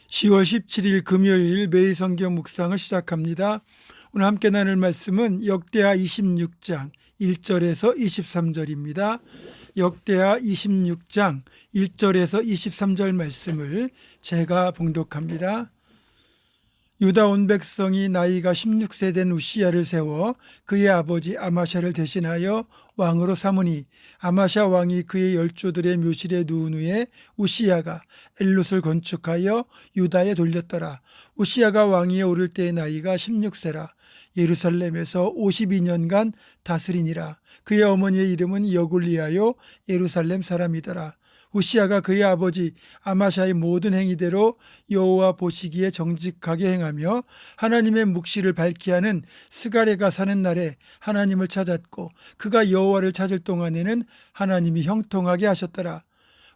10월 17일 금요일 매일 성경 묵상을 시작합니다. 오늘 함께 나눌 말씀은 역대하 26장 1절에서 23절입니다. 역대하 26장 1절에서 23절 말씀을 제가 봉독합니다. 유다 온 백성이 나이가 16세 된 우시야를 세워 그의 아버지 아마샤를 대신하여 왕으로 삼으니 아마샤 왕이 그의 열조들의 묘실에 누운 후에 우시야가 엘롯을 건축하여 유다에 돌렸더라. 우시야가 왕위에 오를 때의 나이가 16세라. 예루살렘에서 52년간 다스리니라. 그의 어머니의 이름은 여굴리아요 예루살렘 사람이더라. 우시야가 그의 아버지 아마샤의 모든 행위대로 여호와 보시기에 정직하게 행하며 하나님의 묵시를 밝히 하는 스가랴가 사는 날에 하나님을 찾았고 그가 여호와를 찾을 동안에는 하나님이 형통하게 하셨더라.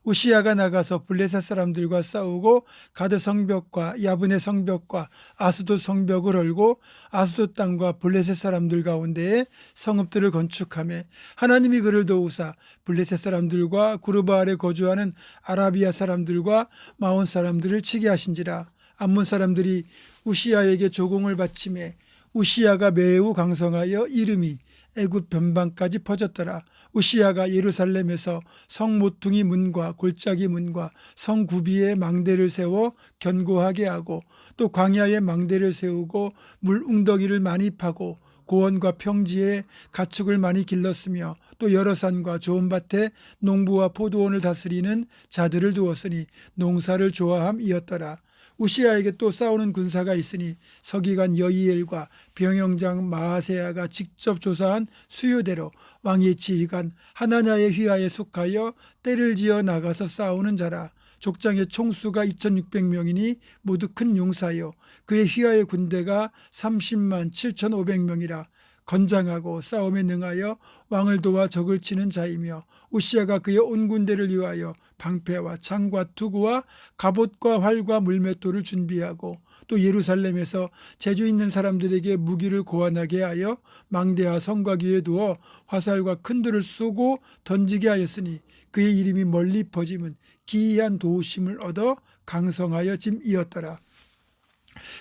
우시야가 나가서 블레셋 사람들과 싸우고 가드 성벽과 야브네 성벽과 아스돗 성벽을 헐고 아스돗 땅과 블레셋 사람들 가운데에 성읍들을 건축하며 하나님이 그를 도우사 블레셋 사람들과 구르바 아래 거주하는 아라비아 사람들과 마온 사람들을 치게 하신지라. 암몬 사람들이 우시야에게 조공을 바치매 우시야가 매우 강성하여 이름이 애굽 변방까지 퍼졌더라. 우시야가 예루살렘에서 성 모퉁이 문과 골짜기 문과 성 구비에 망대를 세워 견고하게 하고 또 광야에 망대를 세우고 물 웅덩이를 많이 파고 고원과 평지에 가축을 많이 길렀으며 또 여러 산과 좋은 밭에 농부와 포도원을 다스리는 자들을 두었으니 농사를 좋아함이었더라. 우시야에게 또 싸우는 군사가 있으니 서기관 여이엘과 병영장 마아세야가 직접 조사한 수요대로 왕의 지휘관 하나냐의 휘하에 속하여 떼를 지어 나가서 싸우는 자라. 족장의 총수가 2600명이니 모두 큰 용사요 그의 휘하의 군대가 30만 7500명이라. 건장하고 싸움에 능하여 왕을 도와 적을 치는 자이며 우시야가 그의 온 군대를 위하여 방패와 창과 투구와 갑옷과 활과 물맷돌을 준비하고 또 예루살렘에서 재주 있는 사람들에게 무기를 고안하게 하여 망대와 성곽 위에 두어 화살과 큰돌을 쏘고 던지게 하였으니 그의 이름이 멀리 퍼짐은 기이한 도우심을 얻어 강성하여 짐이었더라.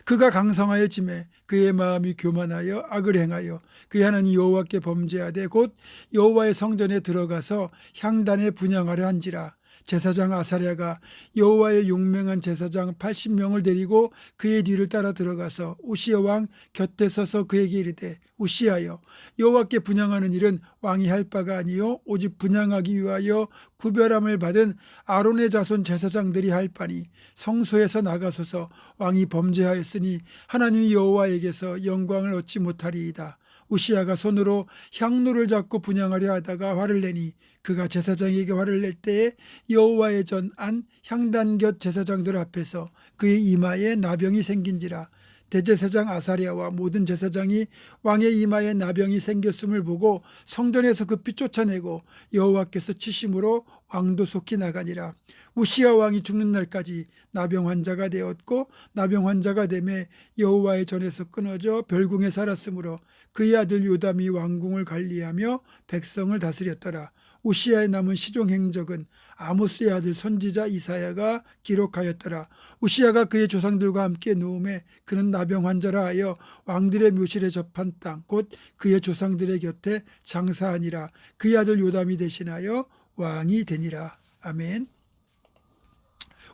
그가 강성하여 짐에 그의 마음이 교만하여 악을 행하여 그의 하나님 여호와께 범죄하되 곧 여호와의 성전에 들어가서 향단에 분향하려 한지라. 제사장 아사랴가 여호와의 용맹한 제사장 80명을 데리고 그의 뒤를 따라 들어가서 우시야 왕 곁에 서서 그에게 이르되 우시야여 여호와께 분향하는 일은 왕이 할 바가 아니요 오직 분향하기 위하여 구별함을 받은 아론의 자손 제사장들이 할 바니 성소에서 나가소서. 왕이 범죄하였으니 하나님 여호와에게서 영광을 얻지 못하리이다. 우시야가 손으로 향로를 잡고 분향하려 하다가 화를 내니 그가 제사장에게 화를 낼 때에 여호와의 전 안 향단 곁 제사장들 앞에서 그의 이마에 나병이 생긴지라. 대제사장 아사랴와 모든 제사장이 왕의 이마에 나병이 생겼음을 보고 성전에서 급히 쫓아내고 여호와께서 치심으로 왕도 속히 나가니라. 우시야 왕이 죽는 날까지 나병 환자가 되었고 나병 환자가 되매 여호와의 전에서 끊어져 별궁에 살았으므로 그의 아들 요담이 왕궁을 관리하며 백성을 다스렸더라. 우시야의 남은 시종 행적은 아모스의 아들 선지자 이사야가 기록하였더라. 우시야가 그의 조상들과 함께 누움에 그는 나병 환자라 하여 왕들의 묘실에 접한 땅 곧 그의 조상들의 곁에 장사하니라. 그의 아들 요담이 대신하여 왕이 되니라. 아멘.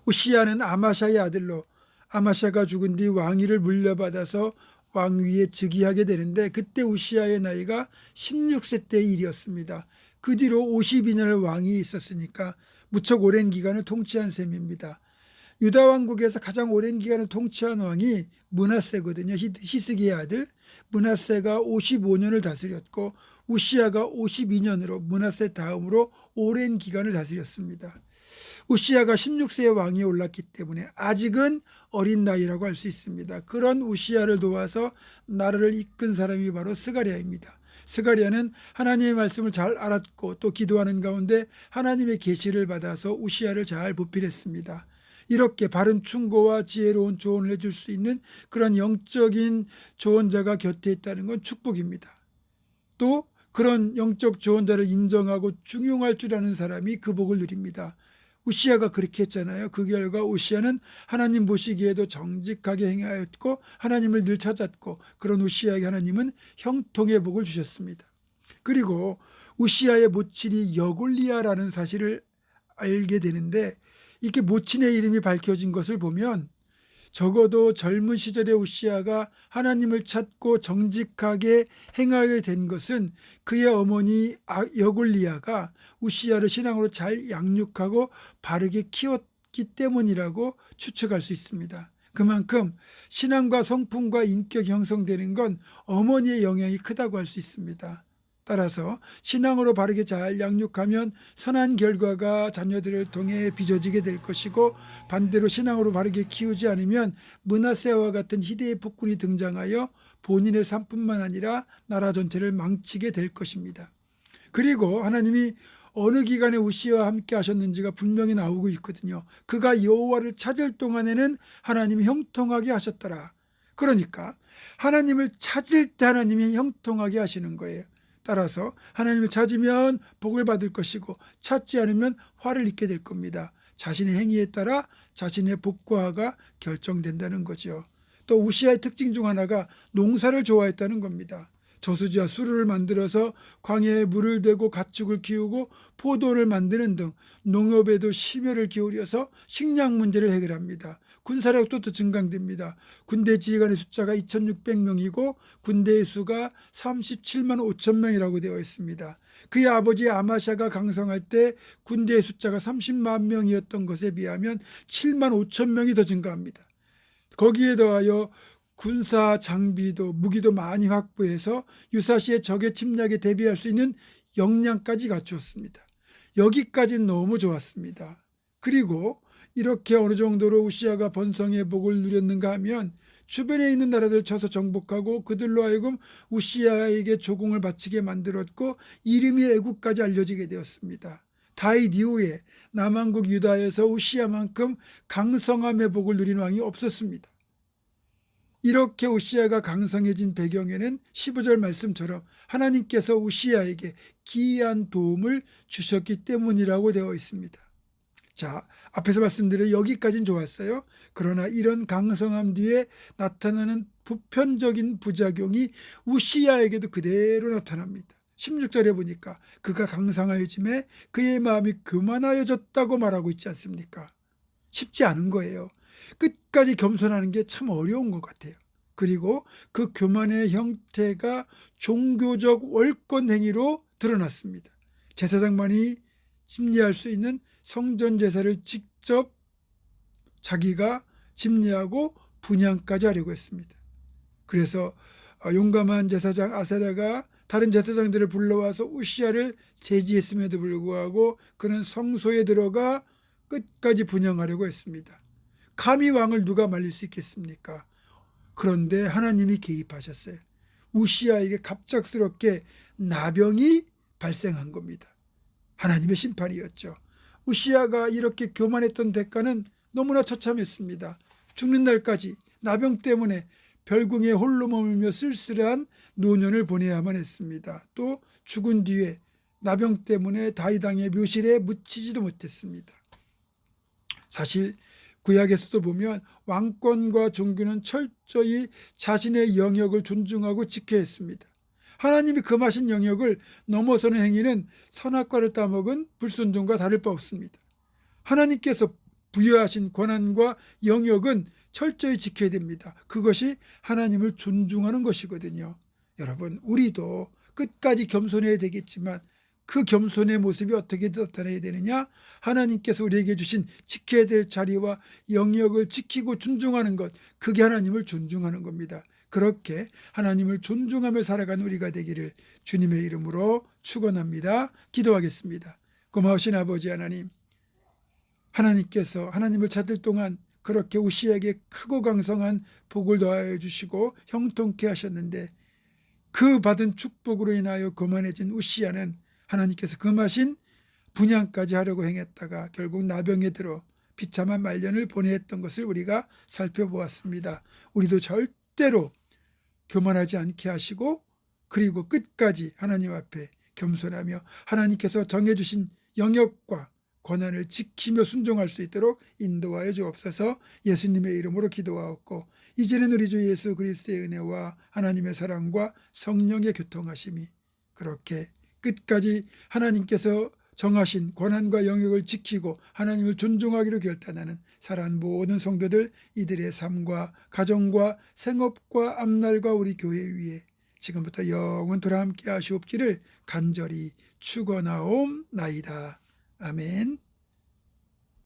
우시야는 아마샤의 아들로 아마샤가 죽은 뒤 왕위를 물려받아서 왕위에 즉위하게 되는데 그때 우시야의 나이가 16세 때의 일이었습니다. 그 뒤로 52년을 왕이 있었으니까 무척 오랜 기간을 통치한 셈입니다. 유다 왕국에서 가장 오랜 기간을 통치한 왕이 므낫세거든요. 히스기의 아들 므낫세가 55년을 다스렸고 우시야가 52년으로 므낫세 다음으로 오랜 기간을 다스렸습니다. 우시야가 16세의 왕위에 올랐기 때문에 아직은 어린 나이라고 할 수 있습니다. 그런 우시야를 도와서 나라를 이끈 사람이 바로 스가랴입니다. 스가랴는 하나님의 말씀을 잘 알았고 또 기도하는 가운데 하나님의 계시를 받아서 우시야를 잘 보필했습니다. 이렇게 바른 충고와 지혜로운 조언을 해줄 수 있는 그런 영적인 조언자가 곁에 있다는 건 축복입니다. 또 그런 영적 조언자를 인정하고 중용할 줄 아는 사람이 그 복을 누립니다. 우시야가 그렇게 했잖아요. 그 결과 우시야는 하나님 보시기에도 정직하게 행하였고 하나님을 늘 찾았고, 그런 우시야에게 하나님은 형통의 복을 주셨습니다. 그리고 우시야의 모친이 여골리야라는 사실을 알게 되는데, 이렇게 모친의 이름이 밝혀진 것을 보면 적어도 젊은 시절의 우시야가 하나님을 찾고 정직하게 행하게 된 것은 그의 어머니 여골리야가 우시야를 신앙으로 잘 양육하고 바르게 키웠기 때문이라고 추측할 수 있습니다. 그만큼 신앙과 성품과 인격이 형성되는 건 어머니의 영향이 크다고 할 수 있습니다. 따라서 신앙으로 바르게 잘 양육하면 선한 결과가 자녀들을 통해 빚어지게 될 것이고, 반대로 신앙으로 바르게 키우지 않으면 므낫세와 같은 희대의 폭군이 등장하여 본인의 삶뿐만 아니라 나라 전체를 망치게 될 것입니다. 그리고 하나님이 어느 기간에 우시야와 함께 하셨는지가 분명히 나오고 있거든요. 그가 여호와를 찾을 동안에는 하나님이 형통하게 하셨더라. 그러니까 하나님을 찾을 때 하나님이 형통하게 하시는 거예요. 따라서 하나님을 찾으면 복을 받을 것이고 찾지 않으면 화를 입게 될 겁니다. 자신의 행위에 따라 자신의 복과 화가 결정된다는 거죠. 또 우시야의 특징 중 하나가 농사를 좋아했다는 겁니다. 저수지와 수루를 만들어서 광야에 물을 대고 가축을 키우고 포도를 만드는 등 농업에도 심혈을 기울여서 식량 문제를 해결합니다. 군사력도 또 증강됩니다. 군대 지휘관의 숫자가 2600명이고 군대의 수가 37만 5천 명이라고 되어 있습니다. 그의 아버지 아마샤가 강성할 때 군대의 숫자가 30만 명이었던 것에 비하면 7만 5천 명이 더 증가합니다. 거기에 더하여 군사 장비도 무기도 많이 확보해서 유사시의 적의 침략에 대비할 수 있는 역량까지 갖추었습니다. 여기까지는 너무 좋았습니다. 그리고 이렇게 어느 정도로 우시야가 번성의 복을 누렸는가 하면 주변에 있는 나라들 쳐서 정복하고 그들로 하여금 우시야에게 조공을 바치게 만들었고, 이름이 애국까지 알려지게 되었습니다. 다윗 이후에 남한국 유다에서 우시야만큼 강성함의 복을 누린 왕이 없었습니다. 이렇게 우시야가 강성해진 배경에는 15절 말씀처럼 하나님께서 우시야에게 기이한 도움을 주셨기 때문이라고 되어 있습니다. 자, 앞에서 말씀드린 여기까지는 좋았어요. 그러나 이런 강성함 뒤에 나타나는 보편적인 부작용이 우시야에게도 그대로 나타납니다. 16절에 보니까 그가 강성하여짐에 그의 마음이 교만하여졌다고 말하고 있지 않습니까? 쉽지 않은 거예요. 끝까지 겸손하는 게 참 어려운 것 같아요. 그리고 그 교만의 형태가 종교적 월권 행위로 드러났습니다. 제사장만이 심리할 수 있는 성전 제사를 직접 자기가 심리하고 분향까지 하려고 했습니다. 그래서 용감한 제사장 아사랴가 다른 제사장들을 불러와서 우시야를 제지했음에도 불구하고 그는 성소에 들어가 끝까지 분향하려고 했습니다. 감히 왕을 누가 말릴 수 있겠습니까? 그런데 하나님이 개입하셨어요. 우시야에게 갑작스럽게 나병이 발생한 겁니다. 하나님의 심판이었죠. 우시야가 이렇게 교만했던 대가는 너무나 처참했습니다. 죽는 날까지 나병 때문에 별궁에 홀로 머물며 쓸쓸한 노년을 보내야만 했습니다. 또 죽은 뒤에 나병 때문에 다윗 왕의 묘실에 묻히지도 못했습니다. 사실 구약에서도 보면 왕권과 종교는 철저히 자신의 영역을 존중하고 지켜야 했습니다. 하나님이 금하신 영역을 넘어서는 행위는 선악과를 따먹은 불순종과 다를 바 없습니다. 하나님께서 부여하신 권한과 영역은 철저히 지켜야 됩니다. 그것이 하나님을 존중하는 것이거든요. 여러분, 우리도 끝까지 겸손해야 되겠지만 그 겸손의 모습이 어떻게 나타나야 되느냐? 하나님께서 우리에게 주신 지켜야 될 자리와 영역을 지키고 존중하는 것, 그게 하나님을 존중하는 겁니다. 그렇게 하나님을 존중하며 살아가는 우리가 되기를 주님의 이름으로 축원합니다. 기도하겠습니다. 고마우신 아버지 하나님, 하나님께서 하나님을 찾을 동안 그렇게 우시야에게 크고 강성한 복을 더하여 주시고 형통케 하셨는데, 그 받은 축복으로 인하여 거만해진 우시야는 하나님께서 금하신 분향까지 하려고 행했다가 결국 나병에 들어 비참한 말년을 보내했던 것을 우리가 살펴보았습니다. 우리도 절대로 교만하지 않게 하시고, 그리고 끝까지 하나님 앞에 겸손하며 하나님께서 정해주신 영역과 권한을 지키며 순종할 수 있도록 인도하여 주옵소서. 예수님의 이름으로 기도하옵고 이제는 우리 주 예수 그리스도의 은혜와 하나님의 사랑과 성령의 교통하심이 그렇게 끝까지 하나님께서 정하신 권한과 영역을 지키고 하나님을 존중하기로 결단하는 살아가는 모든 성도들, 이들의 삶과 가정과 생업과 앞날과 우리 교회 위에 지금부터 영원토록 함께 하시옵기를 간절히 축원하옵나이다. 아멘.